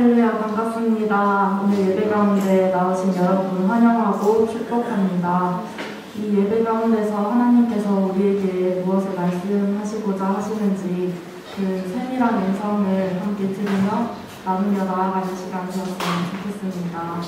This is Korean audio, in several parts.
할렐루야, 반갑습니다. 오늘 예배 가운데 나오신 여러분 환영하고 축복합니다. 이 예배 가운데서 하나님께서 우리에게 무엇을 말씀하시고자 하시는지 그 세밀한 음성을 함께 들으며 나누며 나아가는 시간 되었으면 좋겠습니다.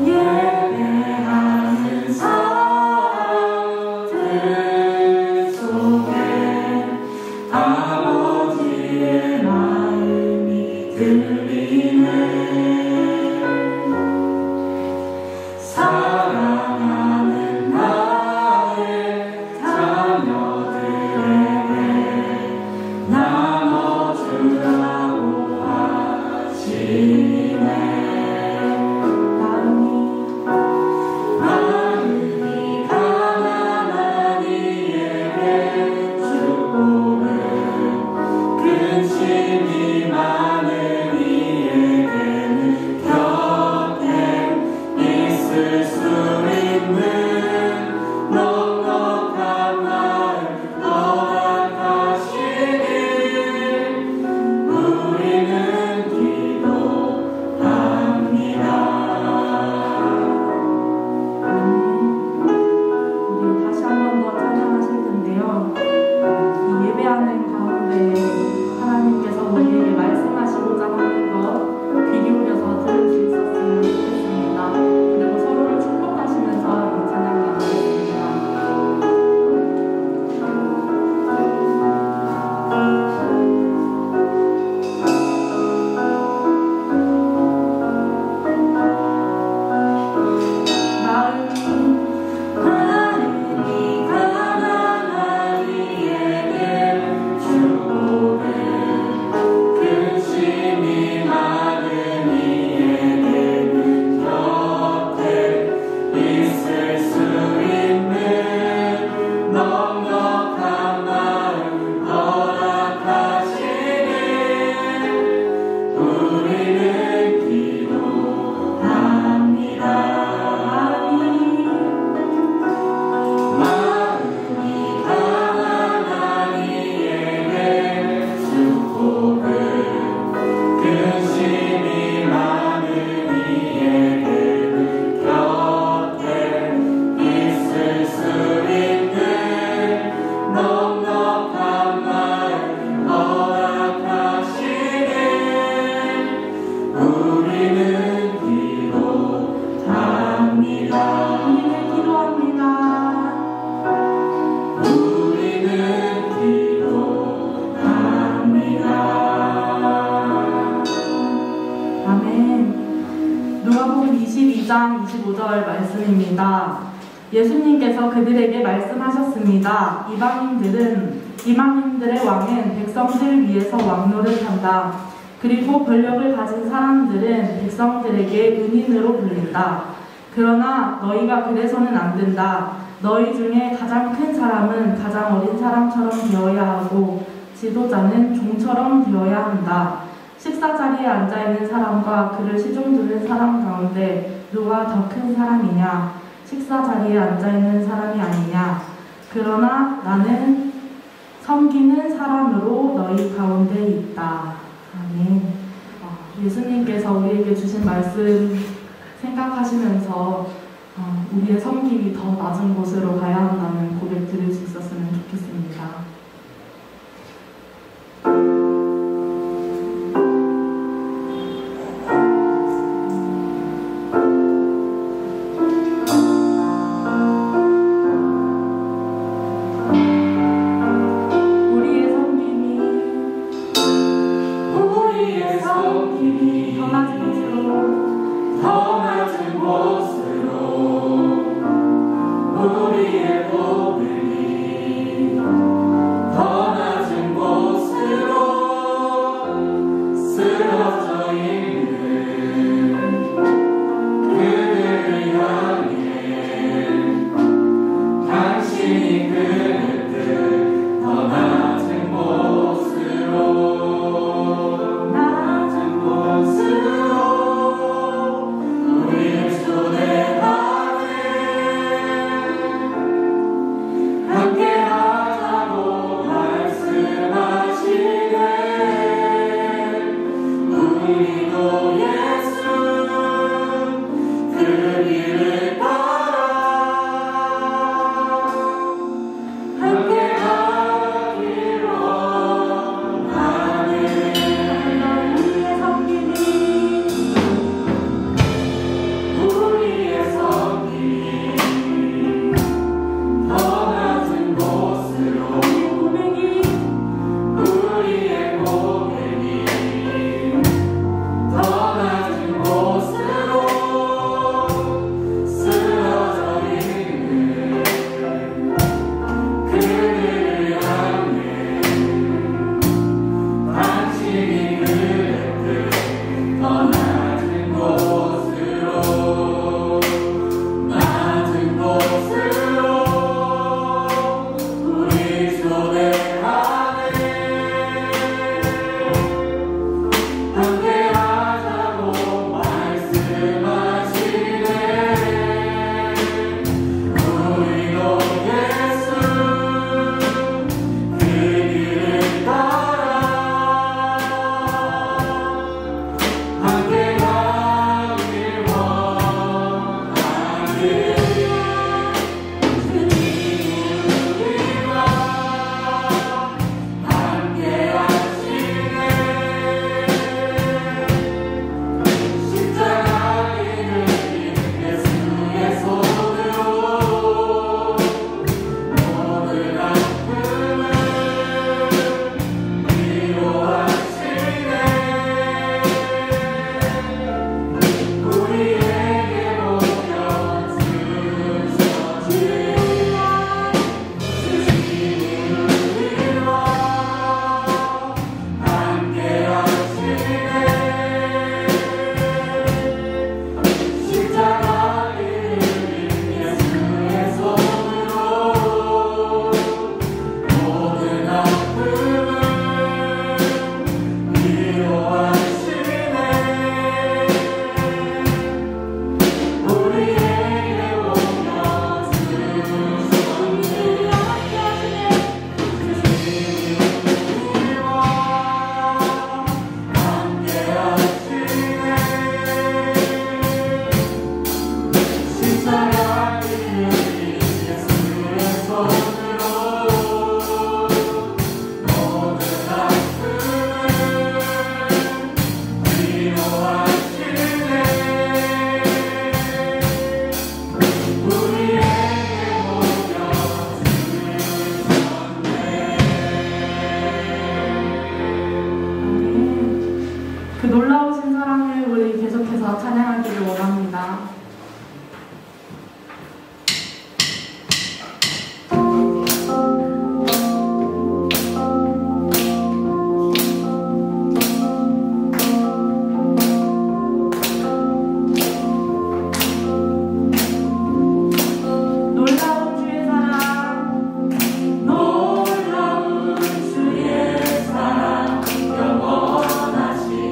예배하는 사람들 속에 아버지의 마음이 들리네. 사랑하는 나의 자녀들에게 나눠주라고 하시네. 누가복음 22장 25절 말씀입니다. 예수님께서 그들에게 말씀하셨습니다. 이방인들의 왕은 백성들 위에서 왕노를 한다. 그리고 권력을 가진 사람들은 백성들에게 은인으로 불린다. 그러나 너희가 그래서는 안 된다. 너희 중에 가장 큰 사람은 가장 어린 사람처럼 되어야 하고 지도자는 종처럼 되어야 한다. 식사 자리에 앉아있는 사람과 그를 시중 두는 사람 가운데 누가 더 큰 사람이냐? 식사 자리에 앉아있는 사람이 아니냐? 그러나 나는 섬기는 사람으로 너희 가운데 있다. 아멘. 예수님께서 우리에게 주신 말씀 생각하시면서 우리의 섬김이 더 낮은 곳으로 가야 한다는 고백 들을 수 있었으면 좋겠습니다. 더 낮은 곳으로 우리의 고백이 더 낮은 곳으로 쓰러져 있는 그들을 향해 당신이 그네들 더 낮은 곳으로 그 놀라우신 사랑을 우리 계속해서 찬양하기를 원합니다. 놀라운 주의 사랑 영원하시고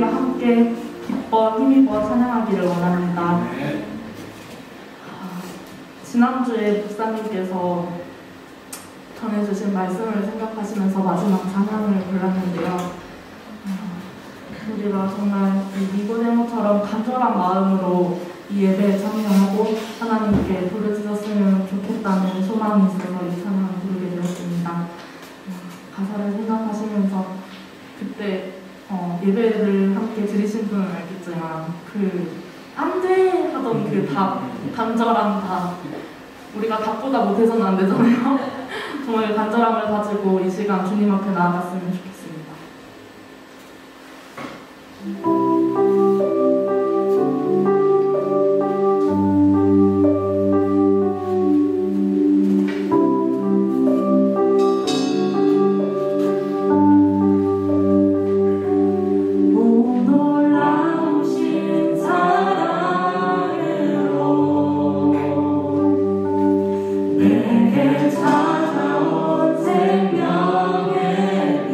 우리가 함께 기뻐 힘입어 찬양하기를 원합니다. 지난주에 목사님께서 전해주신 말씀을 생각하시면서 마지막 찬양을 불렀는데요. 우리가 정말 니고데모처럼 간절한 마음으로 이 예배에 참여하고 하나님께 부르짖었으면 좋겠다는 소망이 있어서 이 찬양을 부르게 되었습니다. 가사를 생각하시면서 그때 예배를 함께 드리신 분은 알겠지만 안돼 하던 그 답, 간절한 답, 우리가 답보다 못해서는 안 되잖아요. 정말 간절함을 가지고 이 시간 주님 앞에 나아갔으면 좋겠습니다. 생명의 빛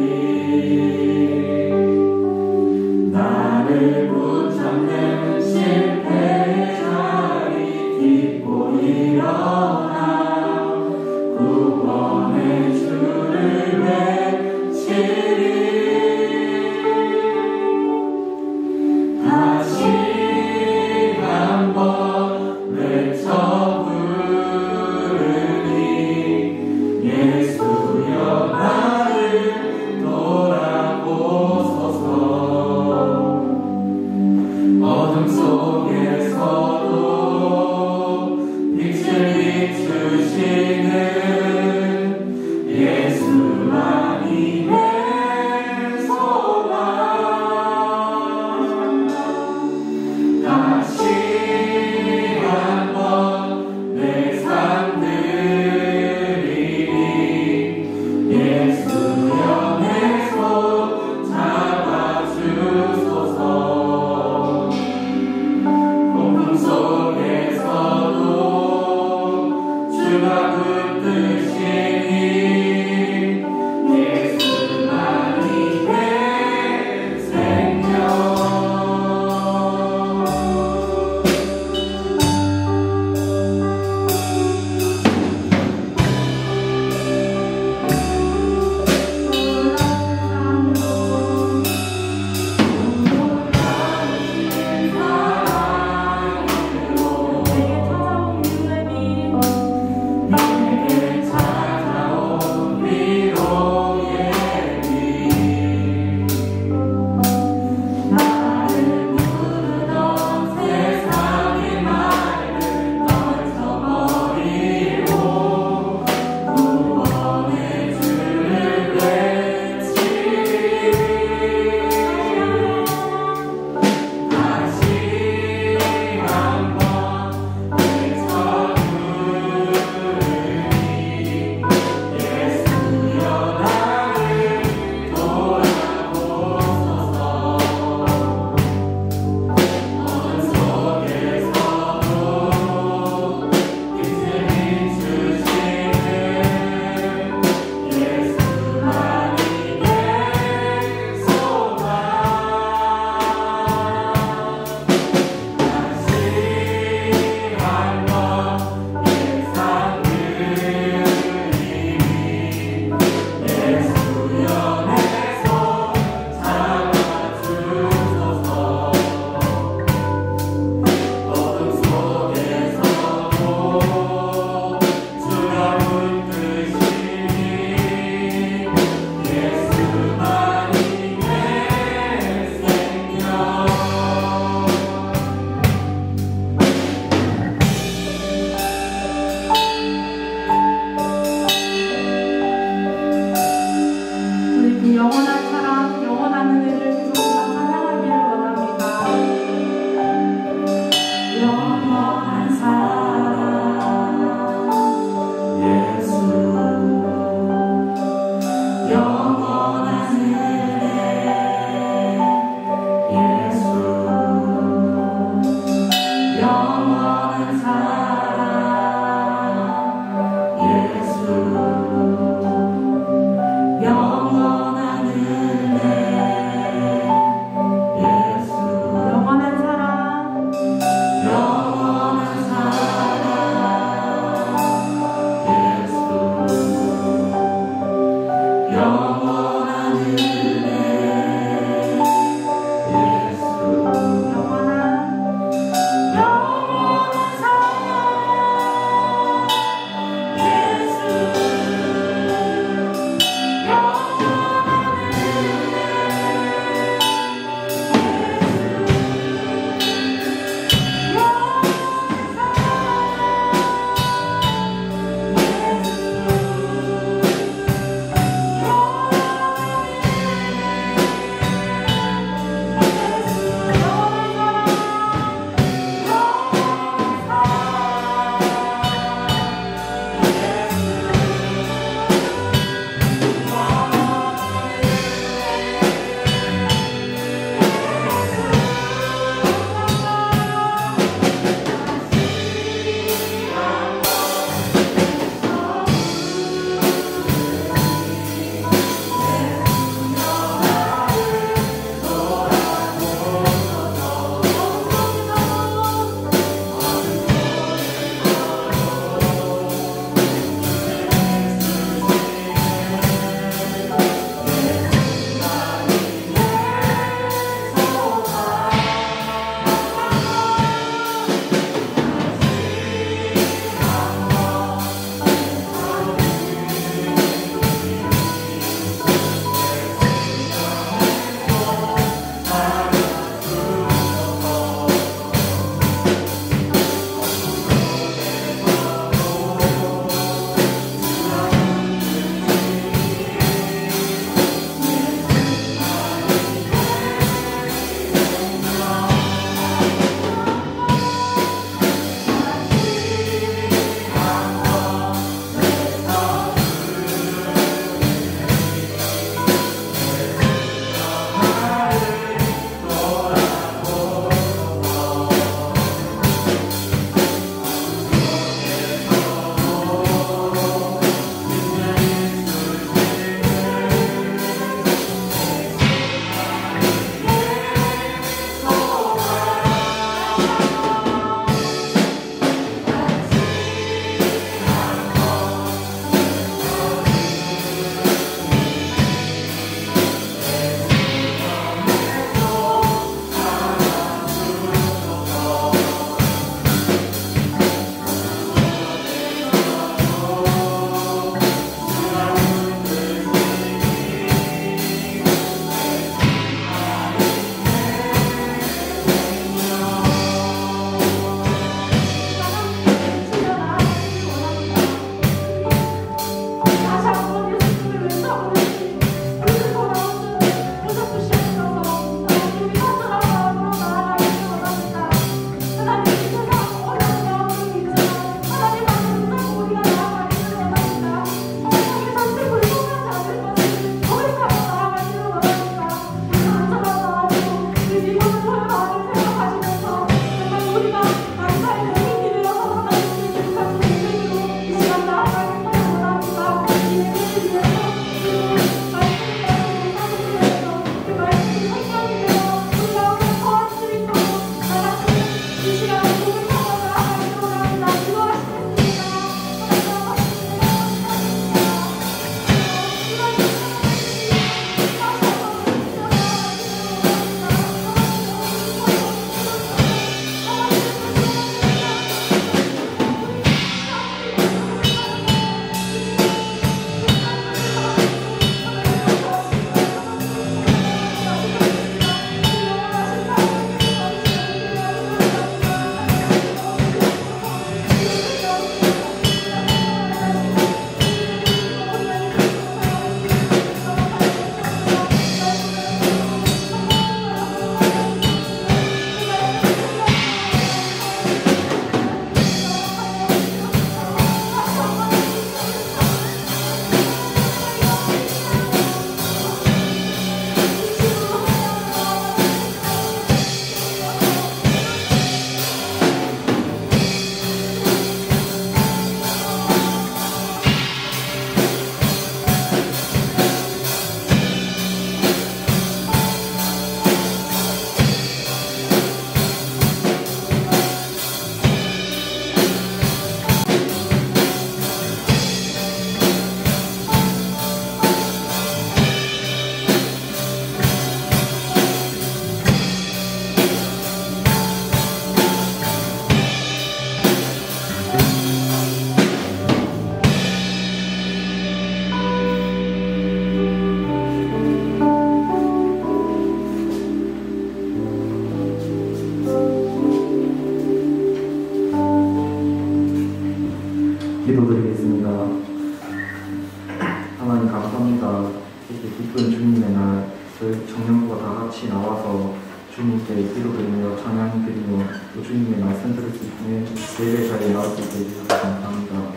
저희 청년부가 다 같이 나와서 주님께 기도드리며 찬양드리며 또 주님의 말씀 들을 수 있는 예배 자리에 나올 수 있게 해주셔서 감사합니다.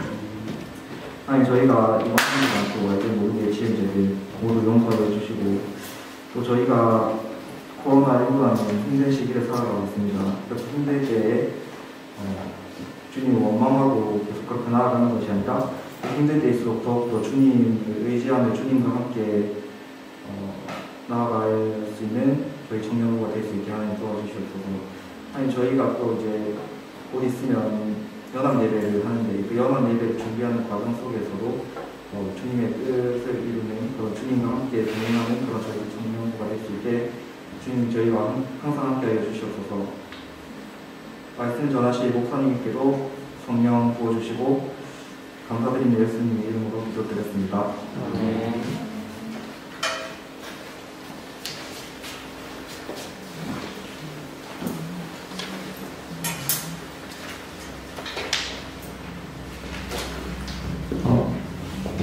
아니 저희가 이번 한주간 또 알게 모르게 지은 죄들 모두 용서해 주시고 또 저희가 코로나19라는 힘든 시기를 살아가고 있습니다. 그렇게 힘들 때에 주님을 원망하고 계속 그렇게 나아가는 것이 아니라 힘들 때일수록 더욱더 주님을 의지하며 주님과 함께 나아갈 수 있는 저희 청년부가 될 수 있게 하나님 도와주시옵소서. 아니 저희가 또 이제 곧 있으면 연합 예배를 하는데 그 연합 예배를 준비하는 과정 속에서도 주님의 뜻을 이루는 그런 주님과 함께 동행하는 그런 저희 청년부가 될 수 있게 주님 저희와 항상 함께 하여 주시옵소서. 말씀 전하실 목사님께도 성령 부어주시고 감사드리는 예수님의 이름으로 기도드렸습니다. 아멘.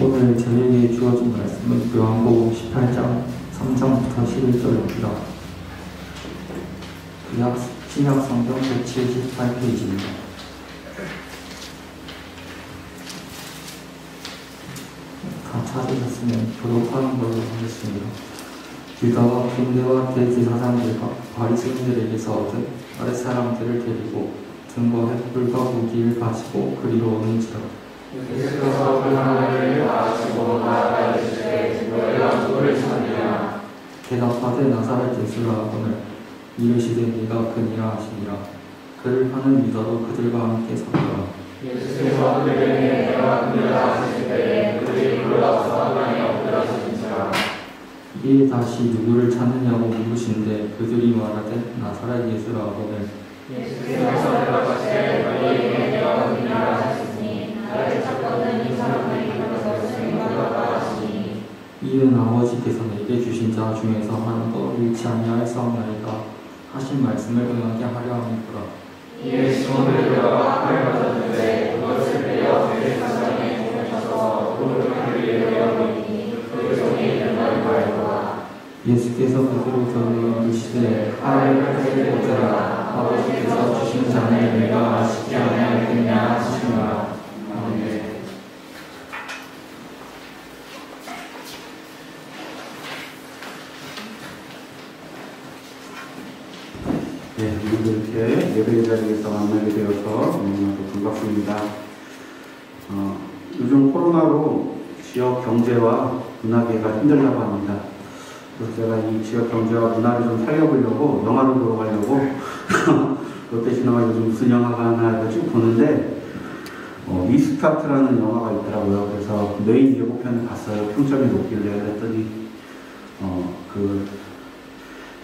오늘 저에게 주어진 말씀은 요한복음 18장 3장부터 11절입니다. 신약 성경 178페이지입니다. 다 찾으셨으면 교독하는 걸로 하겠습니다. 유다와 군대와 대제사장들과 바리새인들에게서 아랫사람들을 데리고 등과 횃불과 무기를 가지고 그리로 오는지라. 예수께서 그 하늘을 바라시고 나아가 이르시되 너희가 누구를 찾느냐. 대답하되 나사렛 예수라 하거늘 이르시되 네가 그니라 하시니라. 그를 파는 유다도 그들과 함께 서더라. 예수께서 그들에게 내가 그니라 하실 때에 그들이 놀라서 하나님 엎드러서진지라. 이에 다시 누구를 찾느냐고 물으신데 그들이 말하되 나사렛 예수라 하거늘 예수께서 대답하시되 너희에게 내가 그니라 하시니 나를 찾거든 이 사람들이 그것을 생각하라 하시니. 이는 아버지께서 내게 주신 자 중에서 하나도 잃지 아니할 사옵나이다 하신 말씀을 응하게 하려 함이더라. 이에 시몬 베드로가 칼을 가졌는데 그것을 빼어 대제사장의 손에 쳐서 오른손을 내어 버리니 그 손에 있는 걸 말더라. 예수께서 베드로에게 이르시되 칼을 펴들어라. 아버지께서 주신 자는 내가 아시지 아니하겠냐 하시니라. 아멘. 네, 오늘도 이렇게 예배 자리에서 만나게 되어서 너무나도 반갑습니다. 요즘 코로나로 지역 경제와 문화계가 힘들다고 합니다. 그래서 제가 이 지역 경제와 문화를 좀 살려보려고 영화를 보러 가려고 롯데시네마 요즘 무슨 영화가 하나 쭉 보는데 리스타트라는 영화가 있더라고요. 그래서 메인 예고편을 봤어요. 평점이 높길래 그랬더니 그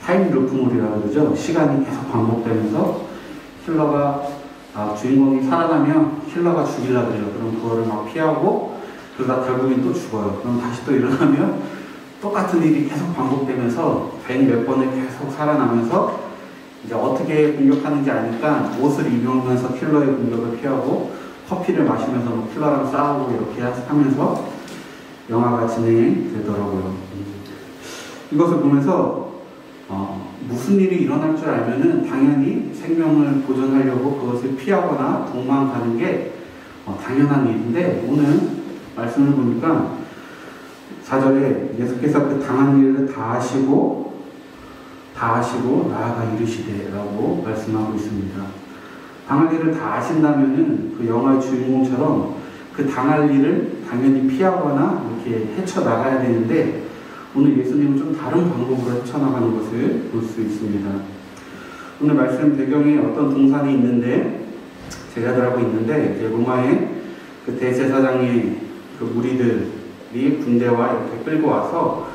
타임 루프물이라고 그러죠. 시간이 계속 반복되면서 주인공이 살아나면 킬러가 죽이려고 그래요. 그럼 그거를 막 피하고 그러다 결국엔 또 죽어요. 그럼 다시 또 일어나면 똑같은 일이 계속 반복되면서 100몇 번을 계속 살아나면서 이제 어떻게 공격하는지 아니까 옷을 입으면서 킬러의 공격을 피하고 커피를 마시면서 뭐 킬러랑 싸우고 이렇게 하면서 영화가 진행되더라고요. 이것을 보면서 무슨 일이 일어날 줄 알면은 당연히 생명을 보존하려고 그것을 피하거나 도망가는 게 당연한 일인데 오늘 말씀을 보니까 4절에 예수께서 그 당한 일을 다 하시고 나아가 이르시되라고 말씀하고 있습니다. 당할 일을 다 하신다면은 그 영화의 주인공처럼 그 당할 일을 당연히 피하거나 이렇게 헤쳐나가야 되는데 오늘 예수님은 좀 다른 방법으로 헤쳐나가는 것을 볼 수 있습니다. 오늘 말씀 배경에 어떤 동산이 있는데 제자들하고 있는데 이제 로마의 그 대제사장의 그 무리들이 군대와 이렇게 끌고 와서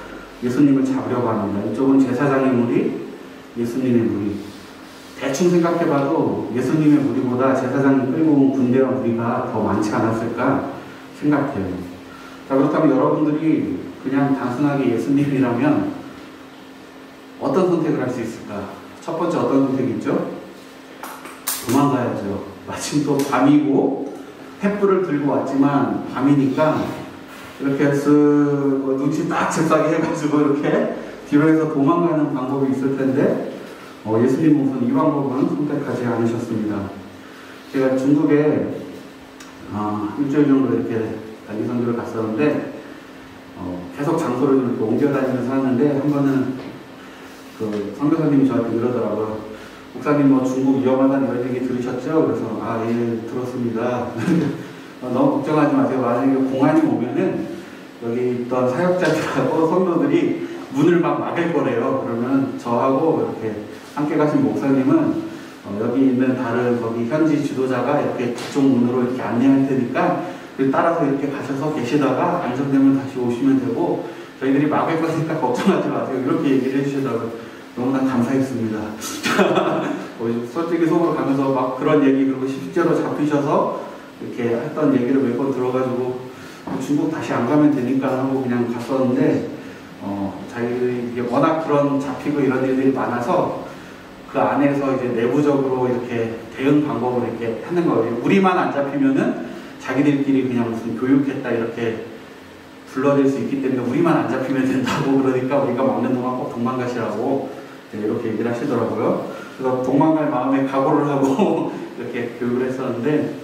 예수님을 잡으려고 합니다. 이쪽은 제사장의 무리, 예수님의 무리. 대충 생각해봐도 예수님의 무리보다 제사장이 끌고 온 군대와 무리가 더 많지 않았을까 생각해요. 자, 그렇다면 여러분들이 그냥 단순하게 예수님이라면 어떤 선택을 할 수 있을까? 첫 번째 어떤 선택이 있죠? 도망가야죠. 마침 또 밤이고 횃불을 들고 왔지만 밤이니까 이렇게 눈치 딱 잽싸게 해가지고 이렇게 뒤로해서 도망가는 방법이 있을 텐데 예수님은 우선 이 방법은 선택하지 않으셨습니다. 제가 중국에 일주일 정도 이렇게 단기 선교를 갔었는데 계속 장소를 이렇게 옮겨 다니면서 하는데 한 번은 그 선교사님이 저한테 그러더라고요. 목사님 뭐 중국 위험하다는 이런 얘기 들으셨죠? 그래서 예 들었습니다. 너무 걱정하지 마세요. 만약에 공안이 오면은 여기 있던 사역자들하고 성도들이 문을 막 막을 거래요. 그러면 저하고 이렇게 함께 가신 목사님은 여기 있는 다른 거기 현지 지도자가 이렇게 그쪽 문으로 이렇게 안내할 테니까 따라서 이렇게 가셔서 계시다가 안정되면 다시 오시면 되고 저희들이 막을 거니까 걱정하지 마세요. 이렇게 얘기를 해주시더라고요. 너무나 감사했습니다. 솔직히 속으로 가면서 막 그런 얘기 그리고 실제로 잡히셔서 이렇게 했던 얘기를 몇 번 들어가지고 중국 다시 안 가면 되니까 하고 그냥 갔었는데 자기들이 워낙 그런 잡히고 이런 일들이 많아서 그 안에서 이제 내부적으로 이렇게 대응 방법을 이렇게 하는 거예요. 우리만 안 잡히면은 자기들끼리 그냥 무슨 교육했다 이렇게 불러낼 수 있기 때문에 우리만 안 잡히면 된다고 그러니까 우리가 막는 동안 꼭 도망가시라고 이렇게 얘기를 하시더라고요. 그래서 도망갈 마음에 각오를 하고 이렇게 교육을 했었는데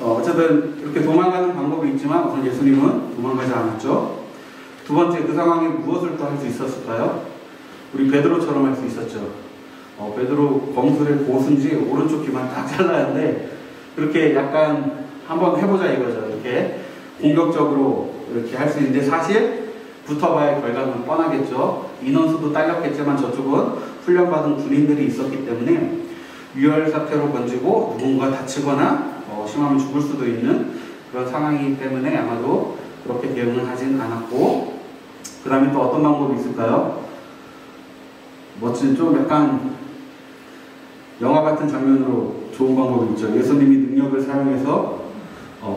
어쨌든 이렇게 도망가는 방법이 있지만 우선 예수님은 도망가지 않았죠. 두 번째 그 상황에 무엇을 또 할 수 있었을까요? 우리 베드로처럼 할 수 있었죠. 베드로 검술의 고수인지 오른쪽 귀만 딱 잘라는데 그렇게 약간 한번 해보자 이거죠. 이렇게 공격적으로 이렇게 할 수 있는데 사실 붙어봐야 결과는 뻔하겠죠. 인원수도 딸렸겠지만 저쪽은 훈련받은 군인들이 있었기 때문에 유혈 사태로 번지고 누군가 다치거나 심하면 죽을 수도 있는 그런 상황이기 때문에 아마도 그렇게 대응을 하진 않았고 그 다음에 또 어떤 방법이 있을까요? 멋진 좀 약간 영화 같은 장면으로 좋은 방법이 있죠. 예수님이 능력을 사용해서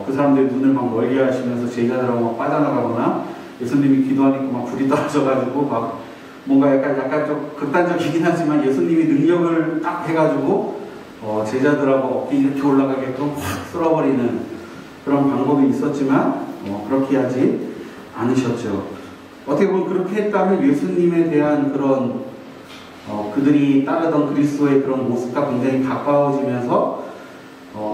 그 사람들의 눈을 막 멀게 하시면서 제자들하고 막 빠져나가거나 예수님이 기도하니까 막 불이 떨어져가지고 막 뭔가 약간 좀 극단적이긴 하지만 예수님이 능력을 딱 해가지고 제자들하고 어깨 이렇게 올라가게끔 확 쓸어버리는 그런 방법이 있었지만 그렇게 하지 않으셨죠. 어떻게 보면 그렇게 했다면 예수님에 대한 그런 그들이 따르던 그리스도의 그런 모습과 굉장히 가까워지면서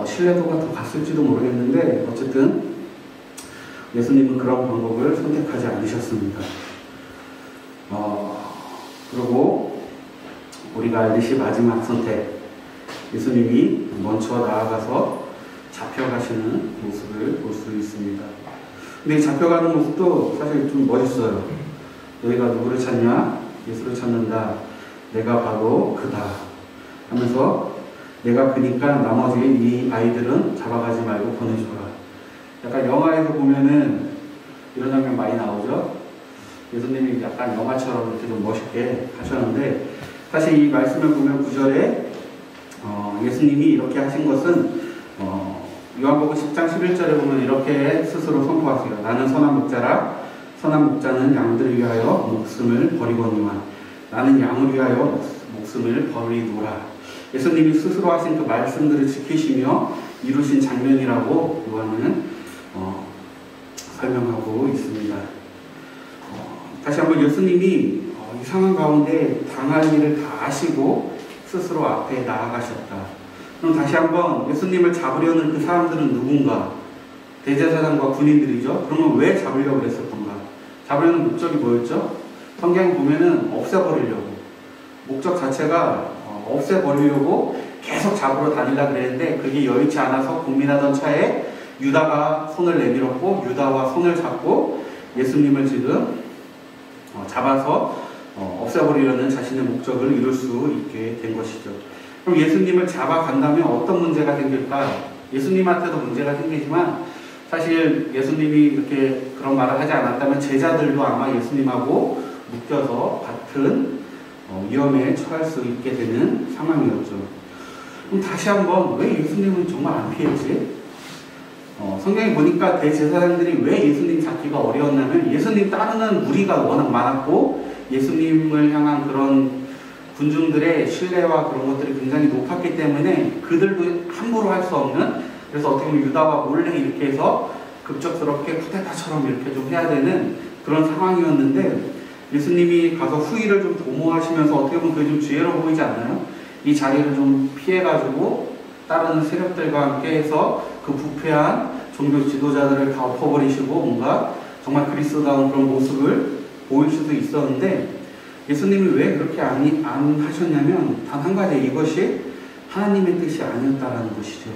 신뢰도가 더 갔을지도 모르겠는데 어쨌든 예수님은 그런 방법을 선택하지 않으셨습니다. 그리고 우리가 알듯이 마지막 선택 예수님이 먼저 나아가서 잡혀가시는 모습을 볼 수 있습니다. 근데 잡혀가는 모습도 사실 좀 멋있어요. 너희가 누구를 찾냐? 예수를 찾는다. 내가 바로 그다 하면서 내가 그니까 나머지 이 아이들은 잡아가지 말고 보내줘라. 약간 영화에서 보면은 이런 장면 많이 나오죠. 예수님이 약간 영화처럼 이렇게 좀 멋있게 하셨는데 사실 이 말씀을 보면 9절에 예수님이 이렇게 하신 것은 요한복음 10장 11절에 보면 이렇게 스스로 선포하세요. 나는 선한 목자라 선한 목자는 양들을 위하여 목숨을 버리거니와 나는 양을 위하여 목숨을 버리노라. 예수님이 스스로 하신 그 말씀들을 지키시며 이루신 장면이라고 요한은 설명하고 있습니다. 다시 한번 예수님이 이 상황 가운데 당할 일을 다 아시고 스스로 앞에 나아가셨다. 그럼 다시 한번 예수님을 잡으려는 그 사람들은 누군가? 대제사장과 군인들이죠. 그러면 왜 잡으려고 그랬었던가? 잡으려는 목적이 뭐였죠? 성경 보면은 없애버리려고. 목적 자체가 없애버리려고 계속 잡으러 다니려고 그랬는데 그게 여의치 않아서 고민하던 차에 유다가 손을 내밀었고 유다와 손을 잡고 예수님을 지금 잡아서 없애버리려는 자신의 목적을 이룰 수 있게 된 것이죠. 그럼 예수님을 잡아간다면 어떤 문제가 생길까? 예수님한테도 문제가 생기지만 사실 예수님이 이렇게 그런 말을 하지 않았다면 제자들도 아마 예수님하고 묶여서 같은 위험에 처할 수 있게 되는 상황이었죠. 그럼 다시 한번 왜 예수님은 정말 안 피했지? 성경에 보니까 대제사장들이 왜 예수님 잡기가 어려웠냐면 예수님 따르는 무리가 워낙 많았고 예수님을 향한 그런 군중들의 신뢰와 그런 것들이 굉장히 높았기 때문에 그들도 함부로 할 수 없는 그래서 어떻게 보면 유다와 몰래 이렇게 해서 급작스럽게 쿠데타처럼 이렇게 좀 해야 되는 그런 상황이었는데 예수님이 가서 후위를 좀 도모하시면서 어떻게 보면 그게 좀 지혜로워 보이지 않나요? 이 자리를 좀 피해가지고 다른 세력들과 함께 해서 그 부패한 종교 지도자들을 다 엎어버리시고 뭔가 정말 그리스도다운 그런 모습을 보일 수도 있었는데 예수님이 왜 그렇게 안 하셨냐면 단 한 가지, 이것이 하나님의 뜻이 아니었다라는 것이죠.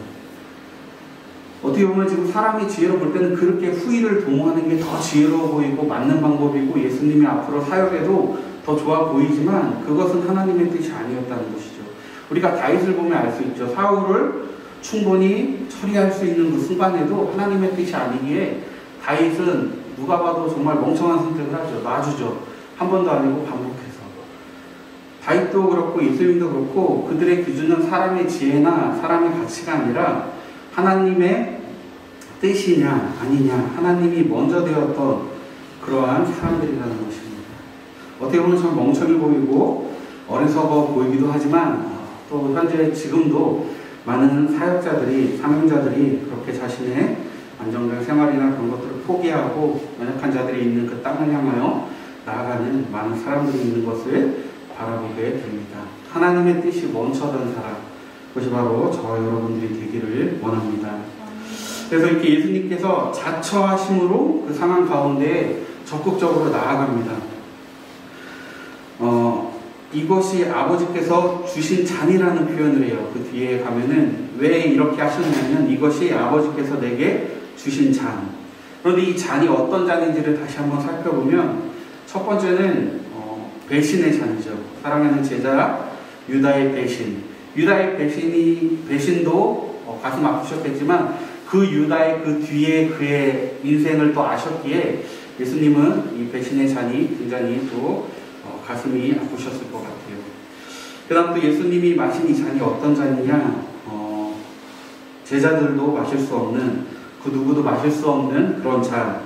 어떻게 보면 지금 사람이 지혜로 볼 때는 그렇게 후위를 도모하는 게 더 지혜로워 보이고 맞는 방법이고 예수님이 앞으로 사역에도 더 좋아 보이지만 그것은 하나님의 뜻이 아니었다는 것이죠. 우리가 다윗을 보면 알 수 있죠. 사울을 충분히 처리할 수 있는 그 순간에도 하나님의 뜻이 아니기에 다윗은 누가 봐도 정말 멍청한 선택을 하죠. 놔주죠. 한 번도 아니고 반복해서. 다윗도 그렇고 예수님도 그렇고 그들의 기준은 사람의 지혜나 사람의 가치가 아니라 하나님의 뜻이냐 아니냐, 하나님이 먼저 되었던 그러한 사람들이라는 것입니다. 어떻게 보면 참 멍청해 보이고 어리석어 보이기도 하지만 또 현재 지금도 많은 사역자들이, 사명자들이 그렇게 자신의 안정된 생활이나 그런 것들을 포기하고 연약한 자들이 있는 그 땅을 향하여 나아가는 많은 사람들이 있는 것을 바라보게 됩니다. 하나님의 뜻이 멈춰던 사람, 그것이 바로 저와 여러분들이 되기를 원합니다. 그래서 이렇게 예수님께서 자처하심으로 그 상황 가운데 적극적으로 나아갑니다. 이것이 아버지께서 주신 잔이라는 표현을 해요. 그 뒤에 가면은 왜 이렇게 하셨냐면 이것이 아버지께서 내게 주신 잔. 그런데 이 잔이 어떤 잔인지를 다시 한번 살펴보면 첫 번째는 배신의 잔이죠. 사랑하는 제자 유다의 배신. 유다의 배신도 가슴 아프셨겠지만 그 유다의 그 뒤에 그의 인생을 또 아셨기에 예수님은 이 배신의 잔이 굉장히 또 가슴이 아프셨을 것 같아요. 그 다음 또 예수님이 마신 이 잔이 어떤 잔이냐, 제자들도 마실 수 없는, 그 누구도 마실 수 없는 그런 잔,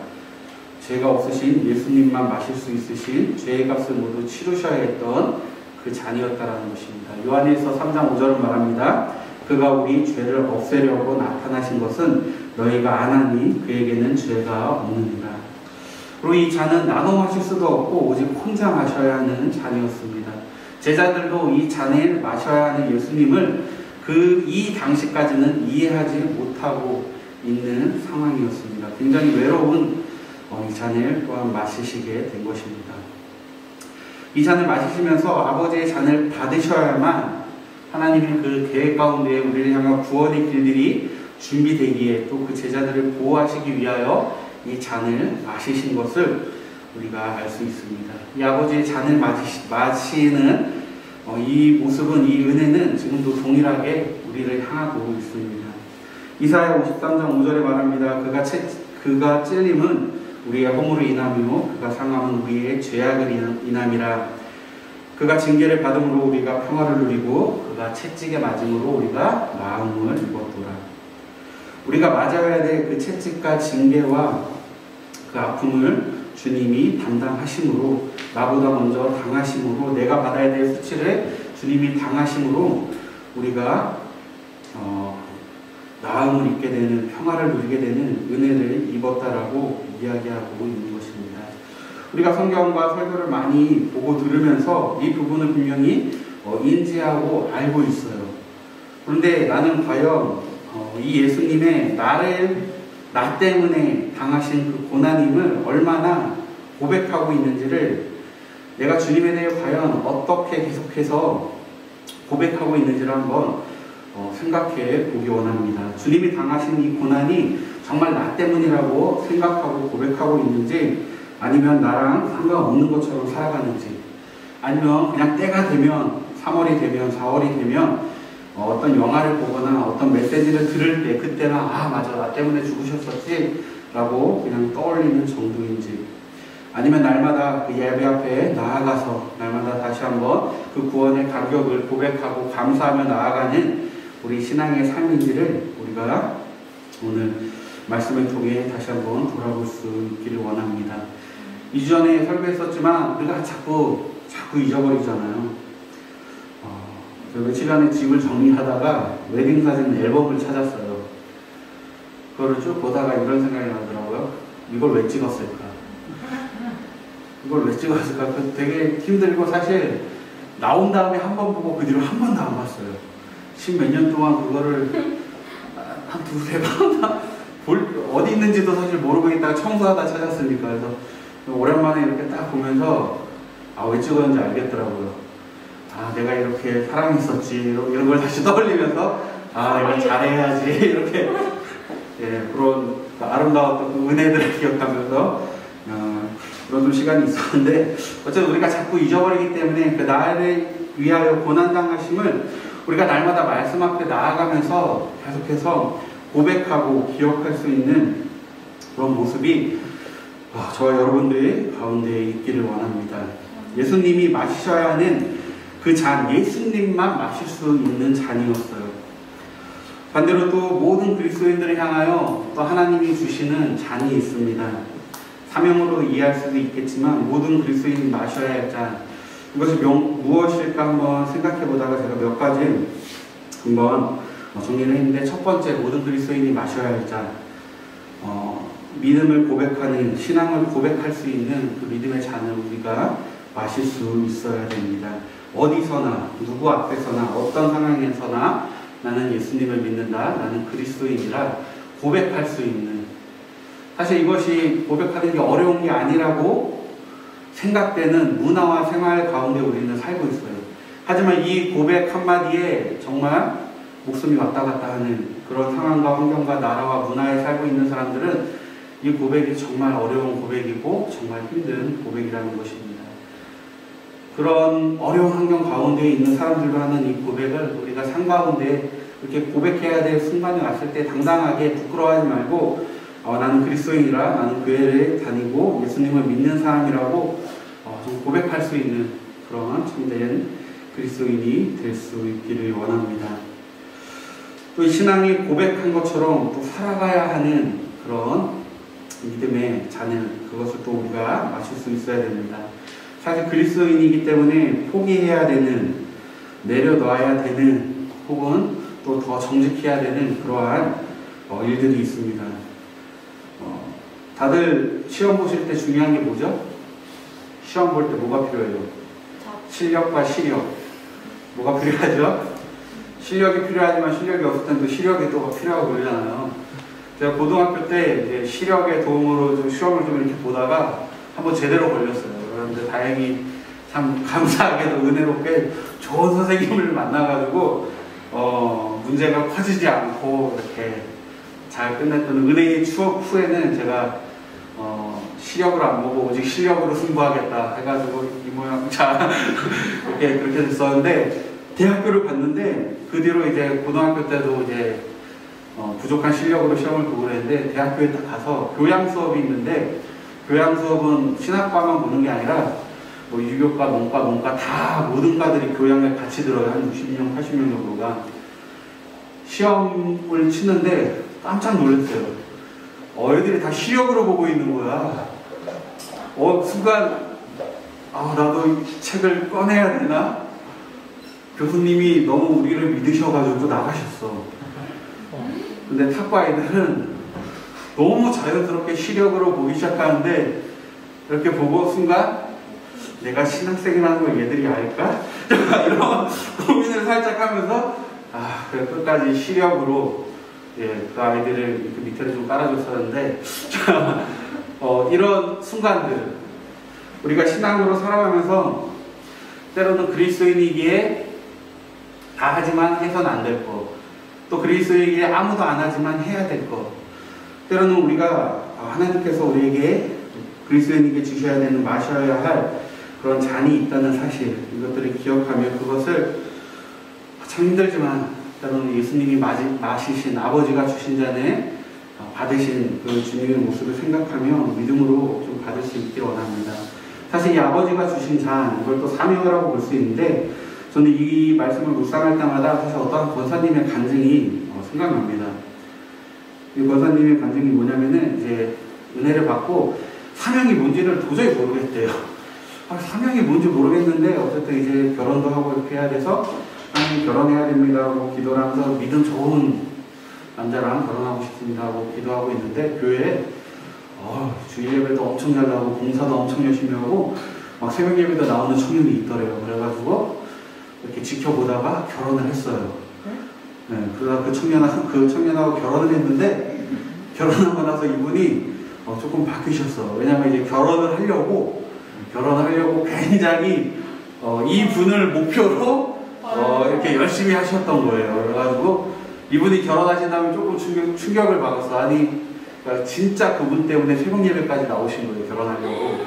죄가 없으신 예수님만 마실 수 있으신 죄의 값을 모두 치르셔야 했던 그 잔이었다라는 것입니다. 요한일서 3장 5절은 말합니다. 그가 우리 죄를 없애려고 나타나신 것은 너희가 아나니 그에게는 죄가 없느니라. 그리고 이 잔은 나눠 마실 수도 없고 오직 혼자 마셔야 하는 잔이었습니다. 제자들도 이 잔에 마셔야 하는 예수님을 이 당시까지는 이해하지 못하고 있는 상황이었습니다. 굉장히 외로운 이 잔을 또한 마시시게 된 것입니다. 이 잔을 마시시면서 아버지의 잔을 받으셔야만 하나님의 그 계획 가운데 우리를 향한 구원의 길들이 준비되기에 또 그 제자들을 보호하시기 위하여 이 잔을 마시신 것을 우리가 알 수 있습니다. 이 아버지의 잔을 마시는 이 모습은, 이 은혜는 지금도 동일하게 우리를 향하고 있습니다. 이사야 53장 5절에 말합니다. 그가 찔림은 우리의 허물을 인하며 그가 상함은 우리의 죄악을 인함이라. 그가 징계를 받음으로 우리가 평화를 누리고 그가 채찍에 맞음으로 우리가 나음을 입었도라. 우리가 맞아야 될 그 채찍과 징계와 그 아픔을 주님이 담당하심으로, 나보다 먼저 당하심으로, 내가 받아야 될 수치를 주님이 당하심으로 우리가 나음을 입게 되는, 평화를 누리게 되는 은혜를 입었다라고 이야기하고 있는 것입니다. 우리가 성경과 설교를 많이 보고 들으면서 이 부분을 분명히 인지하고 알고 있어요. 그런데 나는 과연 이 예수님의 나 때문에 당하신 그 고난임을 얼마나 고백하고 있는지를, 내가 주님에 대해 과연 어떻게 계속해서 고백하고 있는지를 한번 생각해 보기 원합니다. 주님이 당하신 이 고난이 정말 나 때문이라고 생각하고 고백하고 있는지, 아니면 나랑 상관없는 것처럼 살아가는지, 아니면 그냥 때가 되면 3월이 되면 4월이 되면 어떤 영화를 보거나 어떤 메시지를 들을 때 그때는 맞아, 나 때문에 죽으셨었지 라고 그냥 떠올리는 정도인지, 아니면 날마다 그 예배 앞에 나아가서 날마다 다시 한번 그 구원의 감격을 고백하고 감사하며 나아가는 우리 신앙의 삶인지를 우리가 오늘 말씀을 통해 다시 한번 돌아볼 수 있기를 원합니다. 2주 전에 설교했었지만 우리가 자꾸 잊어버리잖아요. 며칠 전에 집을 정리하다가 웨딩 사진 앨범을 찾았어요. 그거를 쭉 보다가 이런 생각이 나더라고요. 이걸 왜 찍었을까? 이걸 왜 찍었을까? 되게 힘들고 사실 나온 다음에 한 번 보고 그 뒤로 한 번도 안 봤어요. 10몇 년 동안 그거를 한 두세 번 어디 있는지도 사실 모르고 있다가 청소하다 찾았으니까. 그래서 오랜만에 이렇게 딱 보면서 왜 찍었는지 알겠더라고요. 내가 이렇게 사랑했었지 이런 걸 다시 떠올리면서 내가 잘해야지 이렇게 그런 아름다웠던 그 은혜들을 기억하면서 그런 좀 시간이 있었는데, 어쨌든 우리가 자꾸 잊어버리기 때문에 그 나를 위하여 고난당하심을 우리가 날마다 말씀 앞에 나아가면서 계속해서 고백하고 기억할 수 있는 그런 모습이 저와 여러분들 가운데 있기를 원합니다. 예수님이 마시셔야 하는 그 잔, 예수님만 마실 수 있는 잔이었어요. 반대로 또 모든 그리스도인들을 향하여 또 하나님이 주시는 잔이 있습니다. 사명으로 이해할 수도 있겠지만 모든 그리스도인이 마셔야 할 잔, 이것이 무엇일까 한번 생각해 보다가 제가 몇 가지 한번 정리를 했는데, 첫 번째, 모든 그리스도인이 마셔야 할 잔, 믿음을 고백하는, 신앙을 고백할 수 있는 그 믿음의 잔을 우리가 마실 수 있어야 됩니다. 어디서나 누구 앞에서나 어떤 상황에서나 나는 예수님을 믿는다, 나는 그리스도인이라 고백할 수 있는, 사실 이것이 고백하는 게 어려운 게 아니라고 생각되는 문화와 생활 가운데 우리는 살고 있어요. 하지만 이 고백 한마디에 정말 목숨이 왔다 갔다 하는 그런 상황과 환경과 나라와 문화에 살고 있는 사람들은 이 고백이 정말 어려운 고백이고 정말 힘든 고백이라는 것입니다. 그런 어려운 환경 가운데 있는 사람들도 하는 이 고백을 우리가 삶 가운데 이렇게 고백해야 될 순간이 왔을 때 당당하게 부끄러워하지 말고 나는 그리스도인이라, 나는 교회를 다니고 예수님을 믿는 사람이라고 좀 고백할 수 있는 그런 참된 그리스도인이 될 수 있기를 원합니다. 또 이 신앙이 고백한 것처럼 또 살아가야 하는 그런 믿음의 잔을, 그것을 또 우리가 마실 수 있어야 됩니다. 사실 그리스도인이기 때문에 포기해야 되는, 내려놔야 되는, 혹은 또 더 정직해야 되는 그러한 일들이 있습니다. 다들 시험 보실 때 중요한 게 뭐죠? 시험 볼 때 뭐가 필요해요? 실력과 시력. 뭐가 필요하죠? 실력이 필요하지만 실력이 없을 땐 또 시력이 또 필요하고 그러잖아요. 제가 고등학교 때 이제 시력의 도움으로 좀 시험을 좀 이렇게 보다가 한번 제대로 걸렸어요. 그런데 다행히 참 감사하게도 은혜롭게 좋은 선생님을 만나가지고 문제가 커지지 않고 이렇게 잘 끝냈던 은혜의 추억 후에는 제가 시력을 안 보고 오직 실력으로 승부하겠다 해가지고 이 모양 자 그렇게 됐었는데, 대학교를 갔는데 그 뒤로 이제 고등학교 때도 이제 부족한 실력으로 시험을 보고 그랬는데, 대학교에 딱 가서 교양 수업이 있는데, 교양 수업은 신학과만 보는 게 아니라 뭐 유교과, 문과 다 모든 과들이 교양에 같이 들어요. 한 60명, 80명 정도가. 시험을 치는데 깜짝 놀랐어요. 애들이 다 시력으로 보고 있는 거야. 순간 나도 이 책을 꺼내야 되나? 교수님이 너무 우리를 믿으셔가지고 또 나가셨어. 근데 탁과 애들은 너무 자연스럽게 시력으로 보기 시작하는데, 이렇게 보고 순간 내가 신학생이라는 걸 얘들이 알까? 이런 고민을 살짝 하면서 그래 끝까지 시력으로 그 아이들을 이렇게 밑에를 좀 깔아줬었는데 이런 순간들, 우리가 신앙으로 살아가면서 때로는 그리스도인이기에 다 하지만 해서는 안 될 것, 또 그리스도인이기에 아무도 안 하지만 해야 될 것, 때로는 우리가 하나님께서 우리에게 그리스도인에게 주셔야 되는, 마셔야 할 그런 잔이 있다는 사실, 이것들을 기억하며 그것을 참 힘들지만 때로는 예수님이 마시신, 아버지가 주신 잔에 받으신 그 주님의 모습을 생각하며 믿음으로 좀 받을 수 있기를 원합니다. 사실 이 아버지가 주신 잔, 이걸 또 사명이라고 볼 수 있는데, 저는 이 말씀을 묵상할 때마다 사실 어떠한 권사님의 간증이 생각납니다. 이 권사님의 간증이 뭐냐면은, 이제 은혜를 받고 사명이 뭔지를 도저히 모르겠대요. 사명이 뭔지 모르겠는데 어쨌든 이제 결혼도 하고 이렇게 해야 돼서 하나님 결혼해야 됩니다 하고 기도를 하면서 믿음 좋은 남자랑 결혼하고 싶습니다 하고 기도하고 있는데, 교회에 주일 예배도 엄청 잘 나오고 봉사도 엄청 열심히 하고 막 새벽 예배도 나오는 청년이 있더래요. 그래가지고 이렇게 지켜보다가 결혼을 했어요. 네, 그러다 그 청년하고 결혼을 했는데 결혼하고 나서 이분이 조금 바뀌셨어. 왜냐면 이제 결혼을 하려고 굉장히 이 분을 목표로 이렇게 열심히 하셨던 거예요. 그래가지고 이분이 결혼하신 다음에 조금 충격을 받았어. 아니, 그러니까 진짜 그분 때문에 새벽 예배까지 나오신 거예요. 결혼하려고.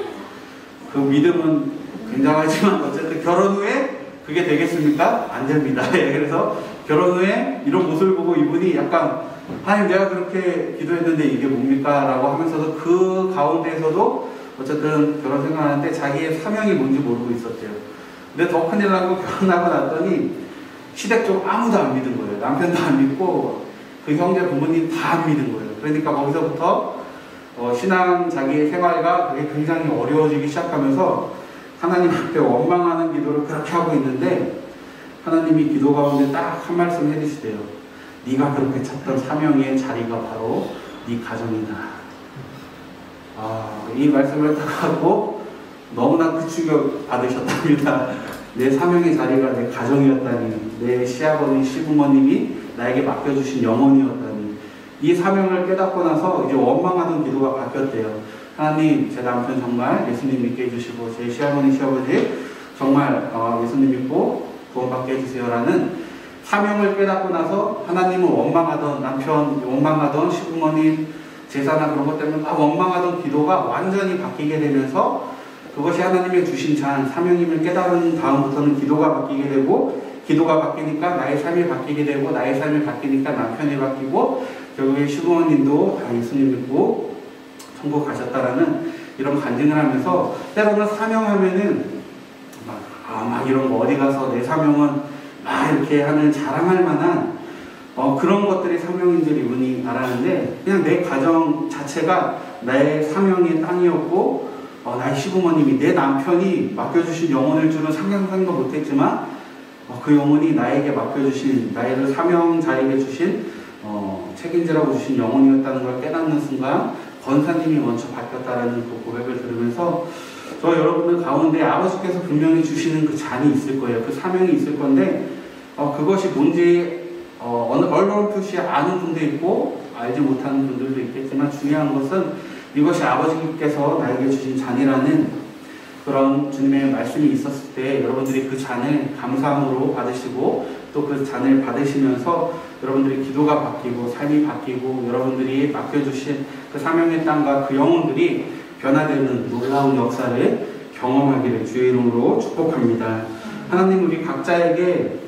그 믿음은 굉장하지만 어쨌든 결혼 후에 그게 되겠습니까? 안 됩니다. 그래서 결혼 후에 이런 모습을 보고 이분이 약간 하나님 내가 그렇게 기도했는데 이게 뭡니까? 라고 하면서도 그 가운데에서도 어쨌든 결혼 생각하는데 자기의 사명이 뭔지 모르고 있었대요. 근데 더 큰일 난 거 결혼하고 났더니 시댁 쪽 아무도 안 믿은 거예요. 남편도 안 믿고 그 형제 부모님 다 안 믿은 거예요. 그러니까 거기서부터 신앙 자기의 생활가 그게 굉장히 어려워지기 시작하면서 하나님 앞에 원망하는 기도를 그렇게 하고 있는데 하나님이 기도 가운데 딱 한 말씀 해주시대요. 네가 그렇게 찾던 사명의 자리가 바로 네 가정이다. 이 말씀을 딱 하고 너무나 그 충격 받으셨답니다. 내 사명의 자리가 내 가정이었다니, 내 시아버지, 시부모님이 나에게 맡겨주신 영혼이었다니. 이 사명을 깨닫고 나서 이제 원망하던 기도가 바뀌었대요. 하나님, 제 남편 정말 예수님 믿게 해주시고 제 시어머니, 시아버지 정말 예수님 믿고 구원받게 해주세요라는 사명을 깨닫고 나서 하나님을 원망하던 남편, 원망하던 시부모님, 제사나 그런 것 때문에 막 원망하던 기도가 완전히 바뀌게 되면서 그것이 하나님의 주신 잔, 사명임을 깨달은 다음부터는 기도가 바뀌게 되고 기도가 바뀌니까 나의 삶이 바뀌게 되고 나의 삶이 바뀌니까 남편이 바뀌고 결국에 시부모님도 다 예수님 믿고 천국 가셨다라는 이런 간증을 하면서 때로는 사명하면은 막 이런 거 어디 가서 내 사명은 막 이렇게 하는 자랑할 만한 그런 것들이 사명인 줄 이분이 알았는데 그냥 내 가정 자체가 나의 사명의 땅이었고 나의 시부모님이 내 남편이 맡겨주신 영혼일 줄은 상상도 못했지만 그 영혼이 나에게 맡겨주신 나의 사명자에게 주신 책임지라고 주신 영혼이었다는 걸 깨닫는 순간 권사님이 먼저 바뀌었다라는 그 고백을 들으면서 저 여러분들 가운데 아버지께서 분명히 주시는 그 잔이 있을 거예요. 그 사명이 있을 건데 그것이 뭔지 얼핏이 아는 분도 있고 알지 못하는 분들도 있겠지만 중요한 것은 이것이 아버지께서 나에게 주신 잔이라는 그런 주님의 말씀이 있었을 때 여러분들이 그 잔을 감사함으로 받으시고 또 그 잔을 받으시면서 여러분들의 기도가 바뀌고 삶이 바뀌고 여러분들이 맡겨주신 그 사명의 땅과 그 영혼들이 변화되는 놀라운 역사를 경험하기를 주의 이름으로 축복합니다. 하나님 우리 각자에게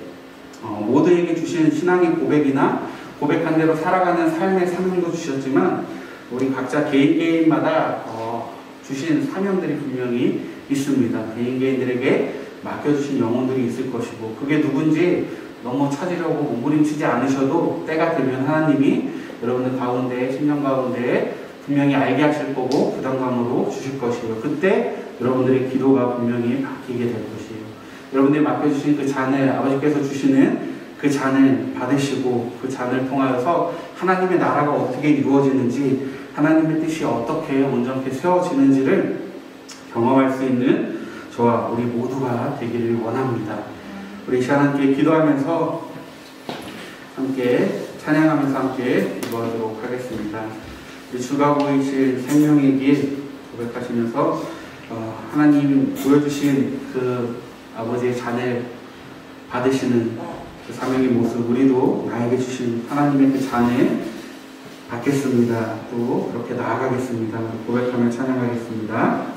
모두에게 주신 신앙의 고백이나 고백한 대로 살아가는 삶의 사명도 주셨지만 우리 각자 개인마다 주신 사명들이 분명히 있습니다. 개인들에게 맡겨주신 영혼들이 있을 것이고 그게 누군지 너무 찾으려고 몸부림치지 않으셔도 때가 되면 하나님이 여러분들 가운데 심령 가운데 분명히 알게 하실 거고 부담감으로 주실 것이에요. 그때 여러분들의 기도가 분명히 바뀌게 될 것이에요. 여러분들이 맡겨주신 그 잔을 아버지께서 주시는 그 잔을 받으시고 그 잔을 통하여서 하나님의 나라가 어떻게 이루어지는지 하나님의 뜻이 어떻게 온전히 세워지는지를 경험할 수 있는 저와 우리 모두가 되기를 원합니다. 우리 이 시간 함께 기도하면서 함께 찬양하면서 함께 기도하도록 하겠습니다. 주가 보이실 생명의 길 고백하시면서 하나님 보여주신 그 아버지의 잔을 받으시는 그 사명의 모습 우리도 나에게 주신 하나님의 그 잔을 받겠습니다. 또 그렇게 나아가겠습니다. 고백하며 찬양하겠습니다.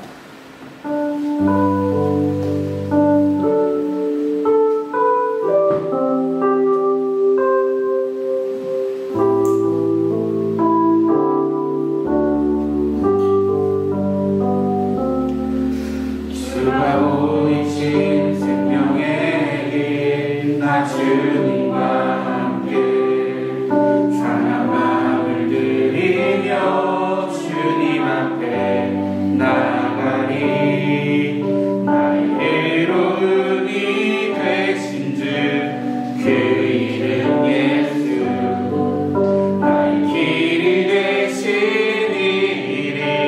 나의 길이 되신 이 일이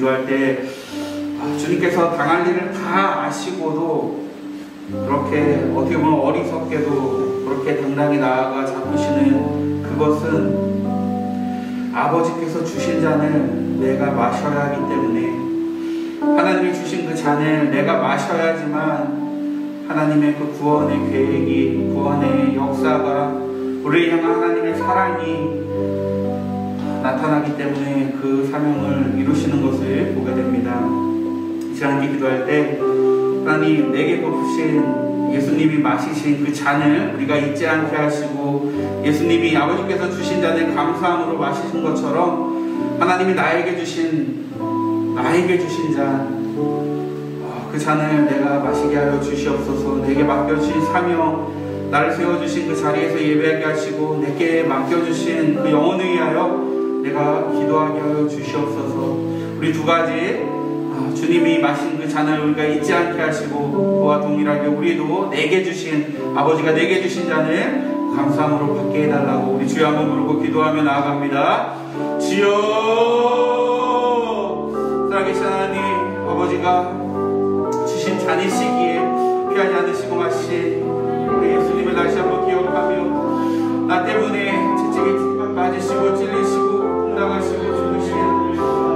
기도할 때 주님께서 당할 일을 다 아시고도 그렇게 어떻게 보면 어리석게도 그렇게 당당히 나아가 잡으시는 그것은 아버지께서 주신 잔을 내가 마셔야 하기 때문에, 하나님이 주신 그 잔을 내가 마셔야지만 하나님의 그 구원의 계획이, 구원의 역사가, 우리를 향한 하나님의 사랑이 나타나기 때문에 그 사명을 이루시는 것을 보게 됩니다. 이 시간에 기도할 때 하나님 내게 부으신 예수님이 마시신 그 잔을 우리가 잊지 않게 하시고, 예수님이 아버지께서 주신 잔을 감사함으로 마시신 것처럼 하나님이 나에게 주신 잔, 그 잔을 내가 마시게 하여 주시옵소서. 내게 맡겨주신 사명, 나를 세워주신 그 자리에서 예배하게 하시고 내게 맡겨주신 그 영혼을 위하여 내가 기도하게 하여 주시옵소서. 우리 두 가지, 주님이 마신 그 잔을 우리가 잊지 않게 하시고, 그와 동일하게 우리도 내게 주신, 아버지가 내게 주신 잔을 감사함으로 받게 해달라고 우리 주여 한번 부르고 기도하며 나아갑니다. 주여, 살아계신 하나님, 아버지가 주신 잔이시기에 피하지 않으시고 마신 우리 예수님을 다시 한번 기억하며, 나 때문에 채찍에 맞으시고 찔리시고 분당하시고 죽으신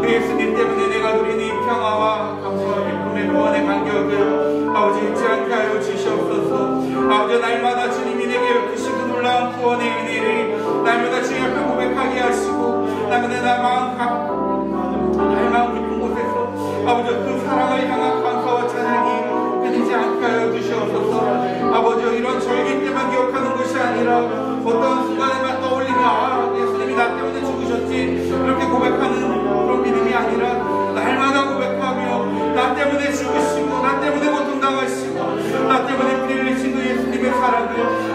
그 예수님 때문에 내가 누리는 이 평화와 감사와 기쁨의 구원의 간격을 아버지 잊지 않게 하여 주시옵소서. 아버지, 날마다 주님이 내게 베푸신 그 놀라운 구원의 은혜를 날마다 주님 앞에 고백하게 하시고, 날마다 나의 마음 깊은 곳에서 아버지 그 사랑을 향한 감사와 찬양이 끊이지 않게 하여 주시옵소서. 아버지, 이런 절기 때만 기억하는 것이 아니라 어떤 순간에만 떠올리며 예수님이 나 때문에 죽으셨지 이렇게 고백하는 그런 믿음이 아니라 날마다 고백하며 나 때문에 죽으시고 나 때문에 고통당하시고 나 때문에 피 흘리신 그 예수님의 사랑을